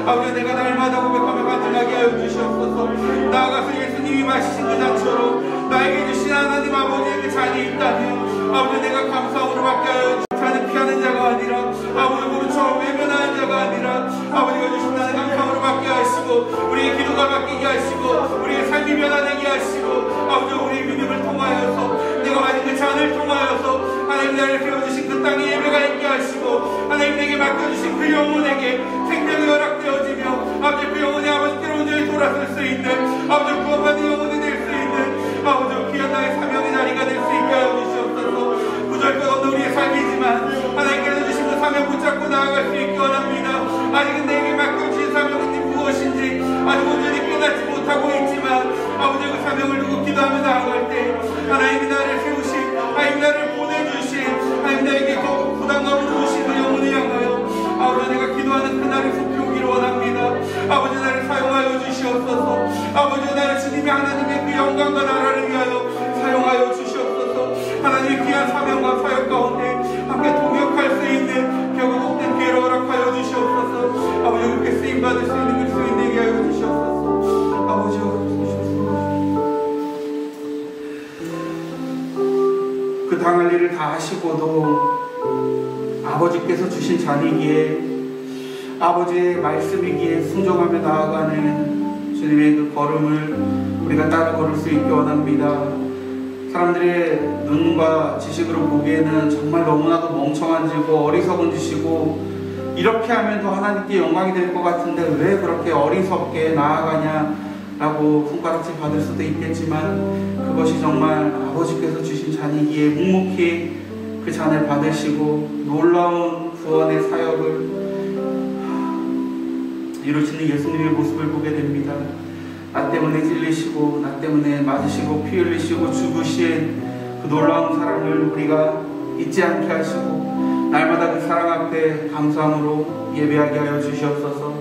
아버지 내가 날마다 고백하며 간증하게 하여 주시옵소서. 나아가서 예수님이 마시신 그 잔처럼 나에게 주신 하나님 아버지에게 잔이 있다면 아버지 내가 감사함으로 받게 하여 잔을 피하는 자가 아니라 아버지 모르처럼 외면하는 자가 아니라 아버지가 주신 나는 감사함으로 받게 하시고 우리의 기도가 바뀌게 하시고 우리의 삶이 변화되게 하시고 아버지 우리의 믿음을 통하여서 내가 마신 그 잔을 통하여서 하나님 나를 세워주신 그 땅에 예배가 있게 하시고 하나님 내게 맡겨주신 그 영혼에게 생명이 허락되어지며 아버지 그 영혼이 아버지께로 온전히 돌아설 수 있는 아버지 구원받은 영혼이 될 수 있는 아버지 귀한 나의 사명의 자리가 될 수 있게 하여 주시옵소서. 구절것 없는 우리의 삶이지만 하나님께서 주신 그 사명 붙잡고 나아갈 수 있게 원합니다. 아직은 내게 맡겨주신 사명이 무엇인지 아직 온전히 깨닫지 못하고 있지만 아버지 그 사명을 두고 기도하며 나아갈 때 하나님이 나를 세우신 하나님 나를 보내주신 하나님 나에게 부담감을 주신 그 영혼을 향하여 아버지 내가 기도하는 그날을 속히 오기를 원합니다. 아버지 나를 사용하여 주시옵소서. 아버지 나를 주님의 하나님의 그 영광과 나라를 위하여 사용하여 주시옵소서. 하나님의 귀한 사명과 사역 가운데 함께 동역할 수 있는 결국 복된 기회를 허락하여 주시옵소서. 아버지 그렇게 쓰임받을 수 있는 그리스도인 되게 하여 주시옵소서. 아버지 그 당할 일을 다 하시고도 아버지께서 주신 잔이기에 아버지의 말씀이기에 순종하며 나아가는 주님의 그 걸음을 우리가 따라 걸을 수 있게 원합니다. 사람들의 눈과 지식으로 보기에는 정말 너무나도 멍청한 짓이고 어리석은 짓이고 이렇게 하면 더 하나님께 영광이 될 것 같은데 왜 그렇게 어리석게 나아가냐라고 손가락질 받을 수도 있겠지만 그것이 정말 아버지께서 주신 잔이기에 묵묵히 그 잔을 받으시고 놀라운 구원의 사역을 이루시는 예수님의 모습을 보게 됩니다. 나 때문에 찔리시고 나 때문에 맞으시고 피 흘리시고 죽으신 그 놀라운 사랑을 우리가 잊지 않게 하시고 날마다 그 사랑 앞에 감사함으로 예배하게 하여 주시옵소서.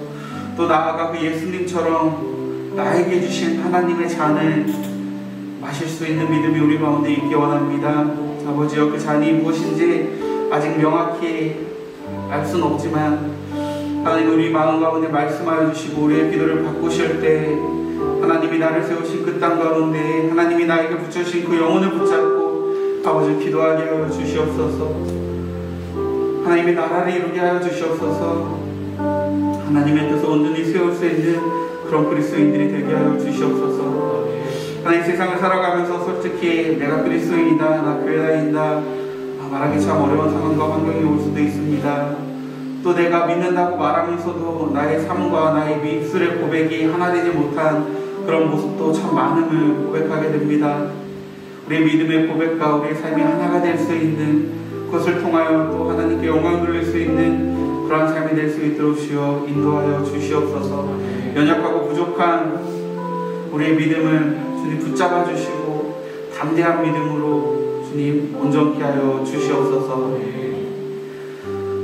또 나아가 그 예수님처럼 나에게 주신 하나님의 잔을 마실 수 있는 믿음이 우리 가운데 있기 원합니다. 아버지여 그 잔이 무엇인지 아직 명확히 알 수는 없지만 하나님 우리 마음 가운데 말씀하여 주시고 우리의 기도를 바꾸실 때 하나님이 나를 세우신 그 땅 가운데 하나님이 나에게 붙여주신 그 영혼을 붙잡고 아버지 기도하게 하여 주시옵소서. 하나님의 나라를 이루게 하여 주시옵소서. 하나님의 뜻을 온전히 세울 수 있는 그런 그리스도인들이 되게 하여 주시옵소서. 하나님 세상을 살아가면서 솔직히 내가 그리스도인이다, 나 교회 다닌다, 말하기 참 어려운 상황과 환경이 올 수도 있습니다. 또 내가 믿는다고 말하면서도 나의 삶과 나의 입술의 고백이 하나 되지 못한 그런 모습도 참 많음을 고백하게 됩니다. 우리의 믿음의 고백과 우리의 삶이 하나가 될 수 있는, 그것을 통하여 또 하나님께 영광 돌릴 수 있는 그러한 삶이 될 수 있도록 주여 인도하여 주시옵소서. 연약하고 부족한 우리의 믿음을 주님 붙잡아 주시고 담대한 믿음으로 주님 온전케 하여 주시옵소서.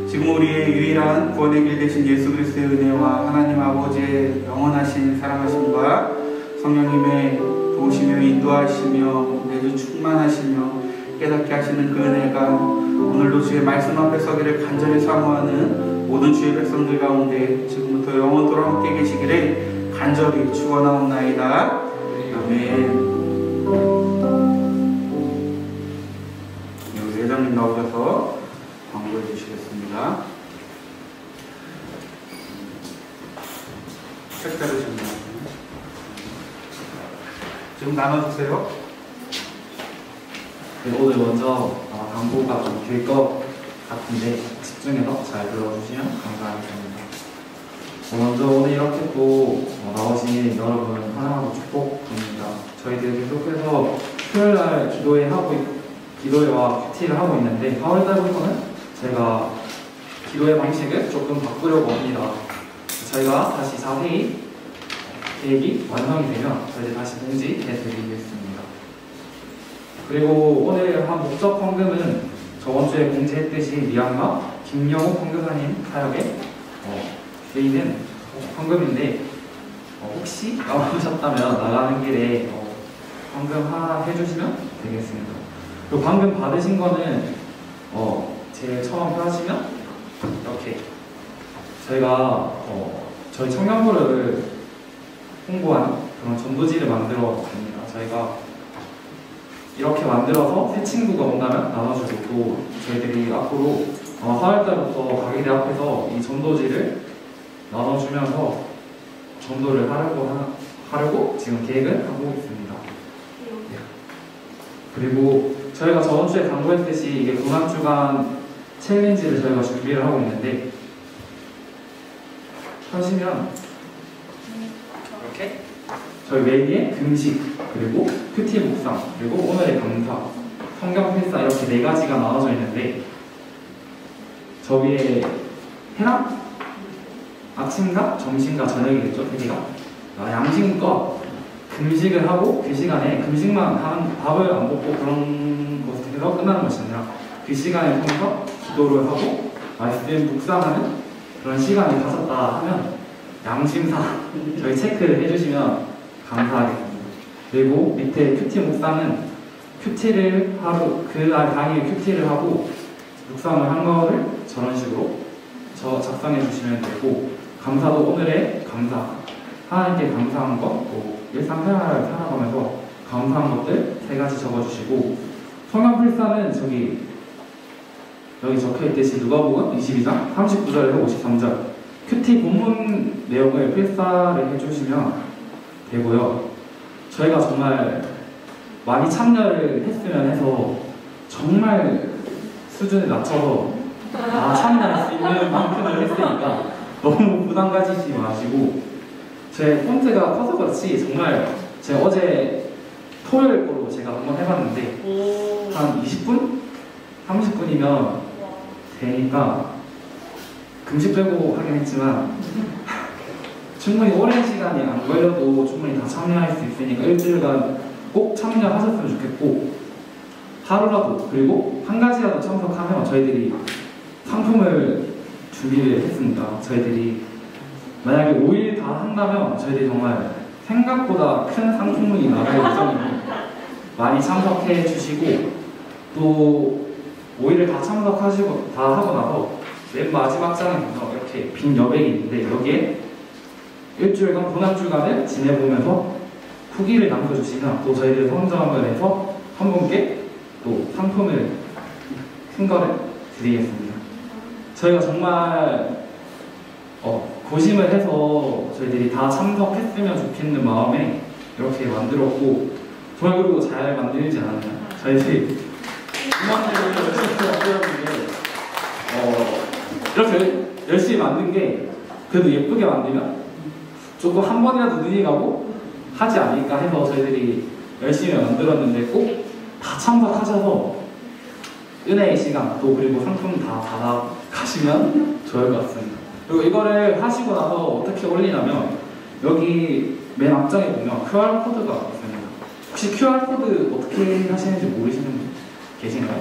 지금 우리의 유일한 구원의 길 되신 예수 그리스도의 은혜와 하나님 아버지의 영원하신 사랑하심과 성령님의 도우시며 인도하시며 매주 충만하시며 깨닫게 하시는 그 은혜가 오늘도 주의 말씀 앞에 서기를 간절히 사모하는 모든 주의 백성들 가운데 지금부터 영원토록 함께 계시기를 간절히 축원하옵나이다. 아멘. 우리 회장님 나오셔서 광고해 주시겠습니다. 책자를 준비하세요. 지금 나눠주세요. 네, 오늘 먼저 광고가 좀 길 것 같은데 집중해서 잘 들어주시면 감사하겠습니다. 먼저 오늘 이렇게 또 나오신 여러분 환영하고 축복드립니다. 저희들 계속해서 토요일날 기도회와 큐티를 하고 있는데 4월달부터는 제가 기도회 방식을 조금 바꾸려고 합니다. 저희가 다시 자세히 계획이 완성이 되면 저희들 다시 공지해드리겠습니다. 그리고 오늘 한 목적 헌금은 저번주에 공지했듯이 미얀마 김영욱 선교사님 사역에 드리는 헌금인데 혹시 나오셨다면 나가는 길에 헌금 하나 해주시면 되겠습니다. 그리고 방금 받으신 거는 제일 처음 하시면 이렇게 저희가 저희 청년부를 홍보하는 그런 전도지를 만들어 줍니다. 저희가 이렇게 만들어서 새 친구가 온다면 나눠주고 또 저희들이 앞으로 4월달부터 가게대 앞에서 이 전도지를 나눠주면서 전도를 하려고 지금 계획을 하고 있습니다. 네. 그리고 저희가 저번주에 광고했듯이 이게 동안주간 챌린지를 저희가 준비를 하고 있는데 하시면 이렇게 저희 메인에 금식 그리고 큐티 묵상 그리고 오늘의 강사 성경 필사 이렇게 4가지가 나눠져 있는데 저 위에 해랑 아침과 점심과 저녁이겠죠. 대개가 양심껏 금식을 하고 그 시간에 금식만 하는 밥을 안 먹고 그런 것에서 끝나는 것이 아니라 그 시간을 통해서 기도를 하고 말씀 묵상하는 그런 시간이 가졌다 하면 양심상 저희 체크를 해주시면 감사하겠습니다. 그리고 밑에 큐티 묵상은 큐티를 하루 그날 당일 큐티를 하고 묵상을 한 거를 저런 식으로 작성해 주시면 되고 감사도 오늘의 감사 하나님께 감사한 것 또 일상생활을 살아가면서 감사한 것들 3가지 적어주시고 성경필사는 여기 적혀있듯이 누가복음 22장 39절에서 53절 큐티 본문 내용을 필사를 해주시면 되고요. 저희가 정말 많이 참여를 했으면 해서 정말 수준을 낮춰서 참여할 수 있는 만큼을 했으니까 너무 부담 가지지 마시고 제 폰트가 커서 그렇지 정말 제가 어제 토요일 거로 제가 한번 해봤는데 한 20분? 30분이면 되니까 금식 빼고 하긴 했지만 충분히 오랜 시간이 안 걸려도 충분히 다 참여할 수 있으니까 일주일간 꼭 참여하셨으면 좋겠고 하루라도 그리고 한 가지라도 참석하면 저희들이 상품을 준비를 했습니다. 저희들이 만약에 5일 다 한다면 저희들이 정말 생각보다 큰 상품이 나갈 예정이고 많이 참석해 주시고 또 5일을 다 참석하시고 다 하고 나서 맨 마지막 장에 보면 이렇게 빈 여백이 있는데 여기에 일주일간 고난주간을 지내보면서 후기를 남겨주시면 또 저희들 선정을 해서 한 분께 또 상품을 큰 거를 드리겠습니다. 저희가 정말 고심을 해서 저희들이 다 참석했으면 좋겠는 마음에 이렇게 만들었고 정말 그리고 잘 만들지 않았나요? 저희들이 음악들을 열심히 만들었는데 이렇게 열심히 만든 게 그래도 예쁘게 만들면 조금 한 번이라도 눈이 가고 하지 않을까 해서 저희들이 열심히 만들었는데 꼭 다 참석하셔서 은혜의 시간 또 그리고 상품 다 받아가시면 좋을 것 같습니다. 그리고 이거를 하시고 나서 어떻게 올리냐면 여기 맨 앞장에 보면 QR코드가 있습니다. 혹시 QR코드 어떻게 하시는지 모르시는 분 계신가요?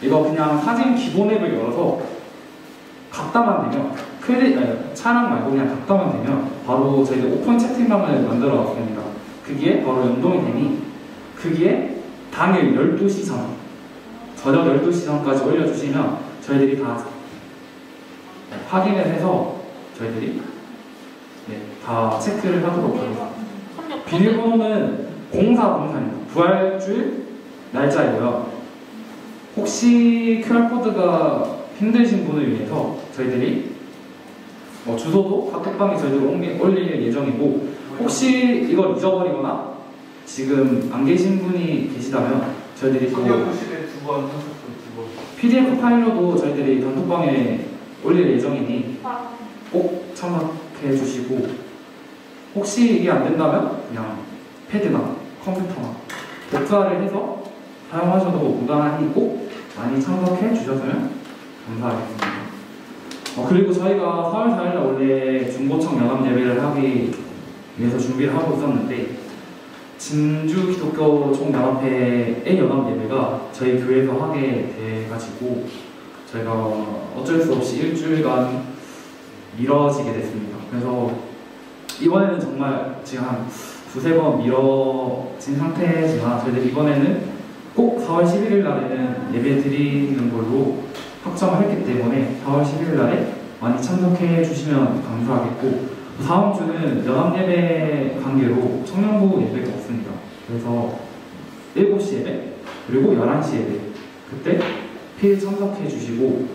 이거 그냥 사진 기본 앱을 열어서 갖다만 되면 촬영 말고 그냥 갖다만 되면 바로 저희가 오픈 채팅방을 만들어 놨습니다. 거기에 바로 연동이 되니 거기에 당일 12시 전 저녁 12시 전까지 올려주시면 저희들이 다 확인을 해서 저희들이 다 체크를 하도록 하겠습니다. 비밀번호는 0404입니다. 부활줄 날짜이고요. 혹시 QR코드가 힘드신 분을 위해서 저희들이 주소도 카톡방에 저희들이 올릴 예정이고 혹시 이걸 잊어버리거나 지금 안 계신 분이 계시다면 저희들이 또 PDF 파일로도 저희들이 단톡방에 올릴 예정이니 꼭 참석해 주시고 혹시 이게 안 된다면 그냥 패드나 컴퓨터나 복사를 해서 사용하셔도 무방하니 꼭 많이 참석해 주셨으면 감사하겠습니다. 그리고 저희가 4월 4일날 원래 중고청 연합 예배를 하기 위해서 준비를 하고 있었는데 진주 기독교 총연합회의 연합 예배가 저희 교회에서 하게 돼가지고 저희가 어쩔 수 없이 일주일간 미뤄지게 됐습니다. 그래서 이번에는 정말 지금 한 두세 번 미뤄진 상태지만 저희들 이번에는 꼭 4월 11일 날에는 예배 드리는 걸로 확정을 했기 때문에 4월 11일 날에 많이 참석해 주시면 감사하겠고 다음 주는 연합예배 관계로 청년부 예배가 없습니다. 그래서 7시 예배 그리고 11시 예배 그때 필히 참석해 주시고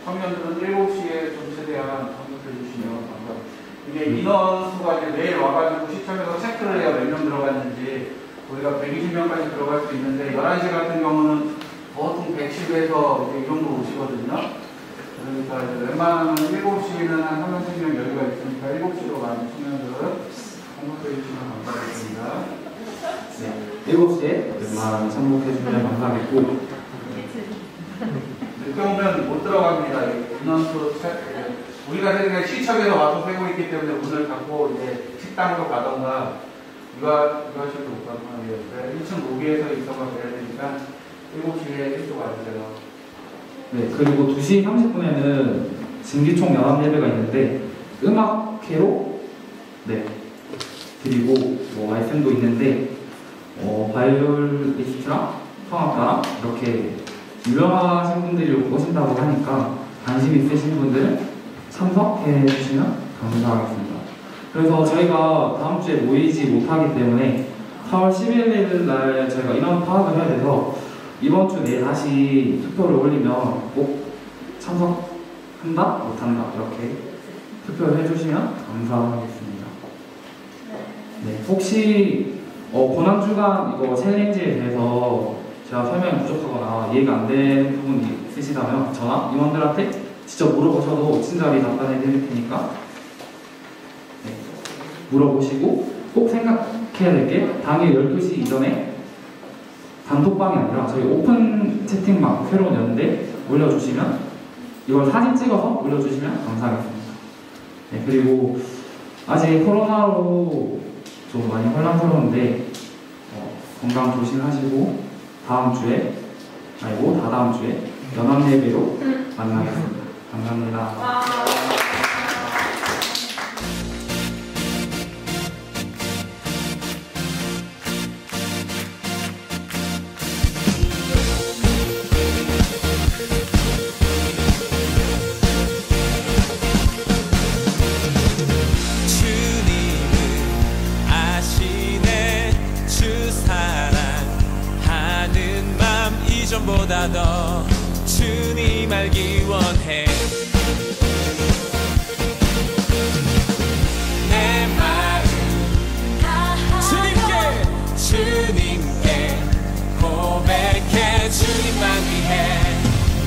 청년들은 7시에 좀 최대한 참석해 주시면 감사합니다. 이게 인원수가 이제 매일 와가지고 시청에서 체크를 해야 몇 명 들어갔는지 우리가 120명까지 들어갈 수 있는데 11시 같은 경우는 보통 110에서 이제 이 정도 오시거든요. 그러니까 이제 웬만하면 7시는 한 30명 여유가 있으니까 7시로 많은 청년들은 참석해 주시면 감사하겠습니다. 네, 7시에 웬만하면 참석해 주시면 감사하겠고 늦게 오면 못 들어갑니다. 인원수 우리가 생각에 시청에서 와서 세고 있기 때문에 문을 닫고 이제 식당으로 가던가 이거 하셔도 못 가거나 1층 로비에서 있어가 돼야 되니까 7시에 일찍 와주세요. 네, 그리고 2시 30분에는 진기총 연합예배가 있는데 음악회로 드리고 말씀도 있는데 바이올리스트랑 성악가랑 이렇게 유명하신 분들이 오신다고 하니까 관심 있으신 분들은 참석해 주시면 감사하겠습니다. 그래서 저희가 다음 주에 모이지 못하기 때문에 4월 11일 날 저희가 인원 파악을 해야 돼서 이번 주 내에 다시 투표를 올리면 꼭 참석한다? 못한다? 이렇게 투표를 해주시면 감사하겠습니다. 네, 혹시 고난주간 이거 챌린지에 대해서 제가 설명이 부족하거나 이해가 안 되는 부분이 있으시다면 저나 임원들한테 직접 물어보셔도 친절히 답변해 드릴 테니까 물어보시고 꼭 생각해야 될 게 당일 12시 이전에 단톡방이 아니라 저희 오픈 채팅방 새로 연대 올려주시면 이걸 사진 찍어서 올려주시면 감사하겠습니다. 네, 그리고 아직 코로나로 좀 많이 혼란스러운데 건강 조심하시고 다음 주에 아니고 다다음 주에 연합예배로 만나겠습니다. 감사합니다. 보다 더 주님 알기 원해. 내 마음 주님께 주님만 위해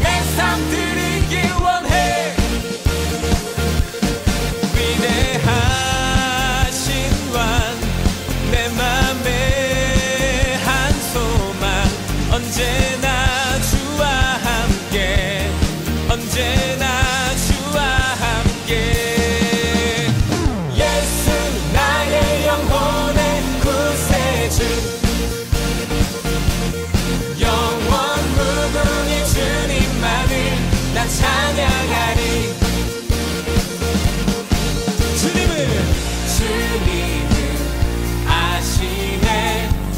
내 삶 드리기 원해. 위대하신 왕 내 맘에 한 소망 언제나 주와 함께 언제나 주와 함께 예수 나의 영혼의 구세주 영원 무궁히 주님만을 나 찬양하리. 주님은 아시네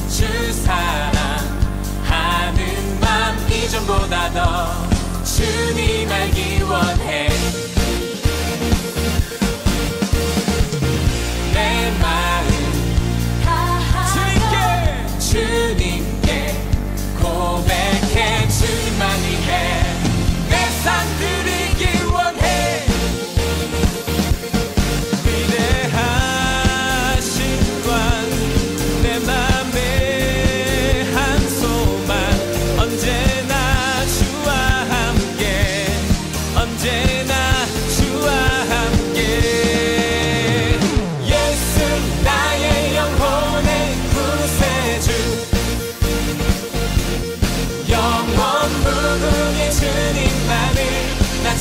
주 사랑하는 맘 이전보다 더 주님 알기 원해. 내 마음 주님께 고백해. 주님만 위해 내 삶 드리기 원해.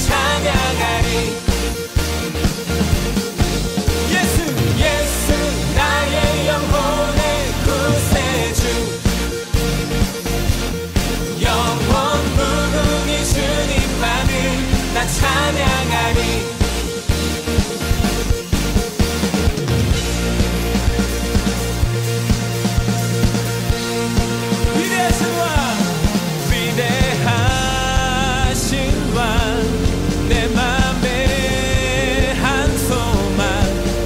찬양하리. 예수 나의 영혼의 구세주 영원 무궁히 주님만을 나 찬양하리. 위대하신 왕 내 맘에 한 소망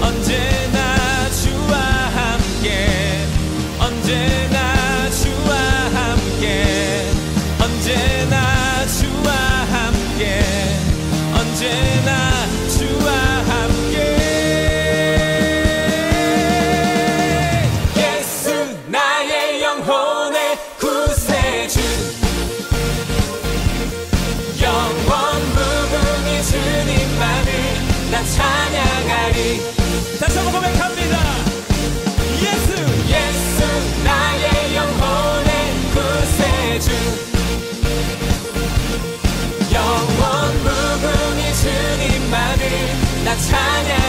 언제나 주와 함께 언제나 주와 함께 언제나 주와 함께 언제나 주와 함께. 예수 나의 영혼의 구세주 영원 무궁히 주님만을 나 찬양하리. 다시 한번 고백합니다. 예수 나의 영혼의 구세주 영원 무궁히 주님만을 나 찬양